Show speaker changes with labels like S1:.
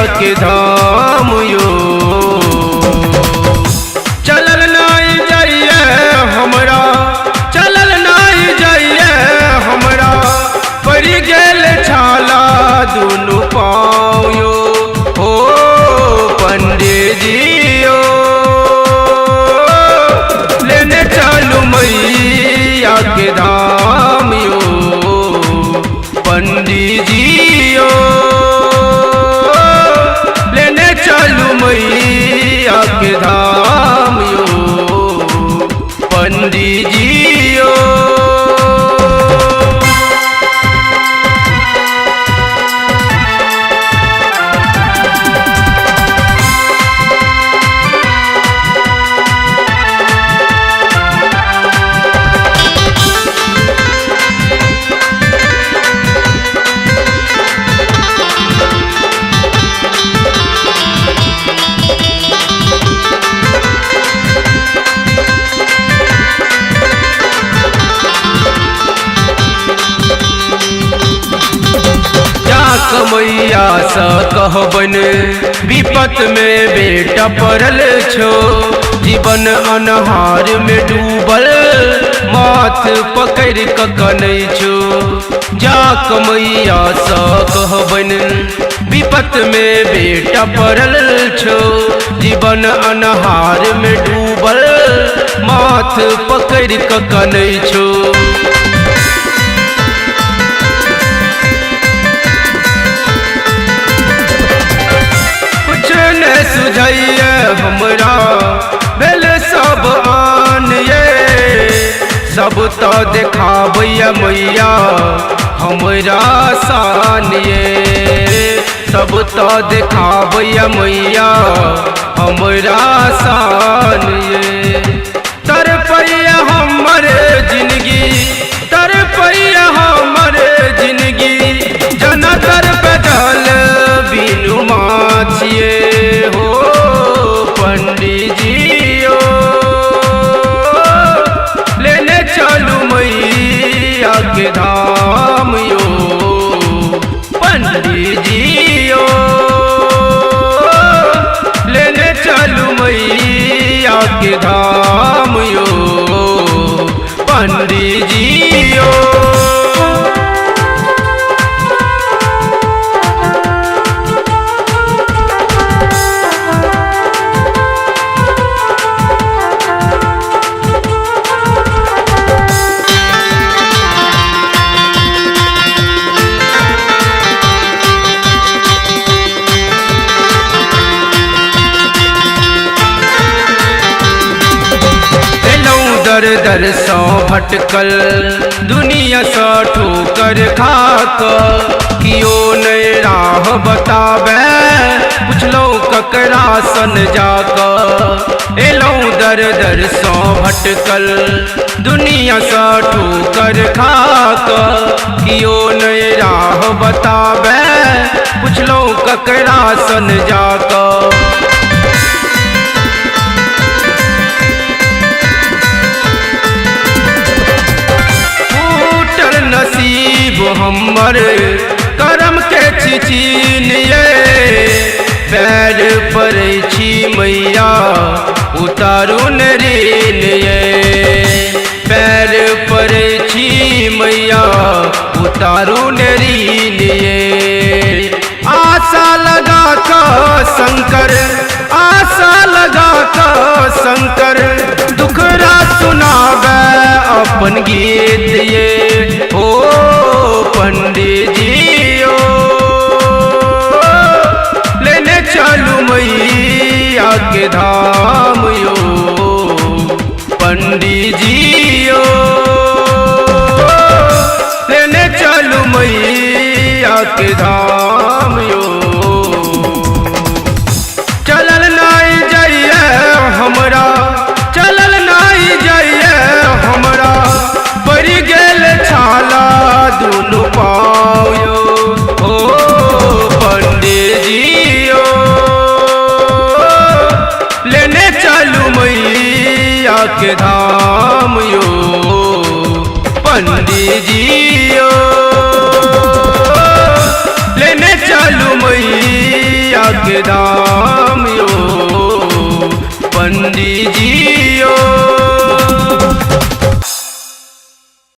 S1: के धाम यो। चलल नहीं जाइए हमरा, चलल नहीं जाइए हमरा, पड़ गेल छाला दुनु पाँव यो। ओ पंडित जी यो, लेने चलू मैया के धाम यो। पंडित जी यो, लेने चलू मैया के धाम यो। पंडित जी यो, मैया सा कहबन विपत में बेटा पड़ल छो। जीवन अनहार में डूबल माथ पकड़ कनै छो। जाक मैया सा कहबन विपत में बेटा पड़ल छो। जीवन अनहार में डूबल माथ पकड़ कनै छो। सुझैया हमरा भेल सब आन ये। सब तो देखाबैया मैया हमरा शान ये। सब तो देखाबैया मैया हमरा शान ये। तरपैया हमर जिंदगी, तरपैया हमर जिंदगी, जना तर बदल बिनु माछिए हो। पंडित जी यो, लेने चलू मैया के धाम यो। पंडित जी यो, लेने चलू मैया के धाम यो। पंडित जी यो, दर दर सौ भटकल दुनिया सा ठोकर खाक। कियो नए राह बतावे पुछलो ककरा सन जाक। एलौ दर दर सौ भटकल दुनिया सा ठोकर खाक। कियो नए राह बतावे पुछलो ककरा सन जाक। नसीब हमर करम के चिचिनिए। पैर पड़ै छी मैया उतारू न ऋण ये। पैर पड़ै छी मैया उतारू न ऋण ये। आशा लगा का शंकर, आशा लगा का शंकर, दुखरा सुनावे अपन गीत ये। ओ पंडित जी यो, लेने चलू मैया के धाम यो। पंडित जी यो, लेने चलू मैया के धाम यो। चलल नहीं जाइए हमरा, चलल नहीं जाइए हमरा, पड़ गेल छाला दुनु पाँव यो। ओ पंडित जी यो, लेने चलू मैया के धाम यो। पंडित जी यो, लेने चलू मैया के धाम यो पंडित जी